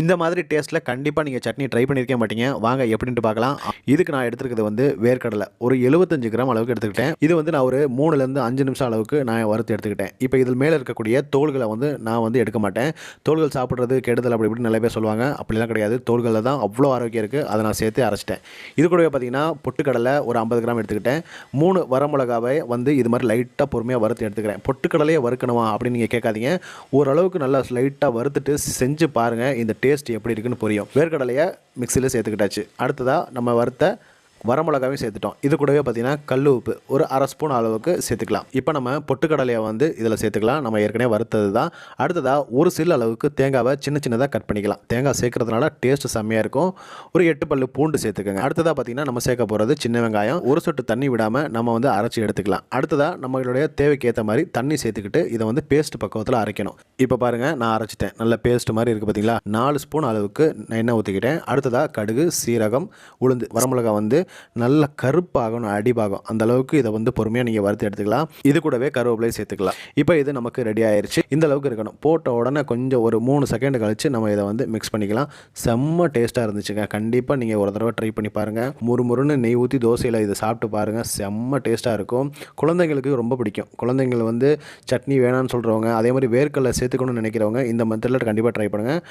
இந்த மாதிரி டேஸ்ட்டில் கண்டிப்பாக நீங்கள் சட்னி ட்ரை பண்ணியிருக்க மாட்டீங்க. வாங்க எப்படின்ட்டு பார்க்கலாம். இதுக்கு நான் எடுத்துருக்கிறது வந்து வேர்க்கடலை ஒரு 75 கிராம் அளவுக்கு எடுத்துக்கிட்டேன். இது வந்து நான் ஒரு 3லேருந்து 5 நிமிஷம் அளவுக்கு நான் வறுத்து எடுத்துக்கிட்டேன். இப்போ இதில் மேலே இருக்கக்கூடிய தோல்களை வந்து நான் வந்து எடுக்க மாட்டேன். தோல்கள் சாப்பிட்றது கெடுதல் அப்படி இப்படின்னு நிறைய பேர் சொல்லுவாங்க. அப்படிலாம் கிடையாது. தோல்களில் தான் அவ்வளோ ஆரோக்கியம் இருக்குது. அதை நான் சேர்த்து அரைச்சிட்டேன். இது கூடவே பார்த்தீங்கன்னா பொட்டுக்கடலை ஒரு 50 கிராம் எடுத்துக்கிட்டேன். 3 வரமிளகாவை வந்து இது மாதிரி லைட்டாக பொறுமையாக வறுத்து எடுத்துக்கிறேன். பொட்டுக்கடலையே வறுக்கணுமா அப்படின்னு நீங்கள் கேட்காதீங்க. ஓரளவுக்கு நல்லா லைட்டாக வறுத்துட்டு செஞ்சு பாருங்கள். இந்த டேஸ்ட் எப்படி இருக்குன்னு புரியும். வேர்க்கடலையை மிக்சியில் சேர்த்துக்கிட்டாச்சு. அடுத்ததாக நம்ம வறுத்த வரமிளகாவையும் சேர்த்துட்டோம். இது கூடவே பார்த்தீங்கன்னா கல் உப்பு ஒரு 1/2 ஸ்பூன் அளவுக்கு சேர்த்துக்கலாம். இப்போ நம்ம பொட்டுக்கடலையை வந்து இதில் சேர்த்துக்கலாம். நம்ம ஏற்கனவே வறுத்தது தான். அடுத்ததாக ஒரு சில அளவுக்கு தேங்காவை சின்ன சின்னதாக கட் பண்ணிக்கலாம். தேங்காய் சேர்க்கறதுனால டேஸ்ட் செம்மையாக இருக்கும். ஒரு 8 பல்லு பூண்டு சேர்த்துக்கோங்க. அடுத்ததாக பார்த்தீங்கன்னா நம்ம சேர்க்க போகிறது சின்ன வெங்காயம். ஒரு சொட்டு தண்ணி விடாமல் நம்ம வந்து அரைச்சி எடுத்துக்கலாம். அடுத்ததாக நம்மளுடைய தேவைக்கு ஏற்ற மாதிரி தண்ணி சேர்த்துக்கிட்டு இதை வந்து பேஸ்ட் பக்குவத்தில் அரைக்கணும். இப்போ பாருங்கள், நான் அரைச்சிட்டேன். நல்ல பேஸ்ட் மாதிரி இருக்குது பார்த்தீங்களா. 4 ஸ்பூன் அளவுக்கு நான் எண்ணெய் ஊற்றிக்கிட்டேன். அடுத்ததாக கடுகு, சீரகம், உளுந்து, வரமிளகாய் வந்து நல்ல கருப்பாகணும், அடிபாகம் அந்த அளவுக்கு இதை வந்து பொறுமையாக நீங்கள் வறுத்து எடுத்துக்கலாம். இது கூடவே கருவேப்பிலை சேர்த்துக்கலாம். இப்போ இது நமக்கு ரெடி ஆயிடுச்சு. இந்த அளவுக்கு இருக்கணும். போட்ட உடனே கொஞ்சம் ஒரு 3 செகண்ட் கழித்து நம்ம இதை வந்து மிக்ஸ் பண்ணிக்கலாம். செம்ம டேஸ்ட்டாக இருந்துச்சுங்க. கண்டிப்பாக நீங்கள் ஒரு தடவை ட்ரை பண்ணி பாருங்கள். முறுமுறுன்னு நெய் ஊற்றி தோசையில் இதை சாப்பிட்டு பாருங்கள். செம்ம டேஸ்ட்டாக இருக்கும். குழந்தைங்களுக்கு ரொம்ப பிடிக்கும். குழந்தைங்கள் வந்து சட்னி வேணான்னு சொல்கிறவங்க, அதே மாதிரி வேர்க்கடலை சேர்த்துக்கணும்னு நினைக்கிறவங்க இந்த மெத்தடில் கண்டிப்பாக ட்ரை பண்ணுங்கள்.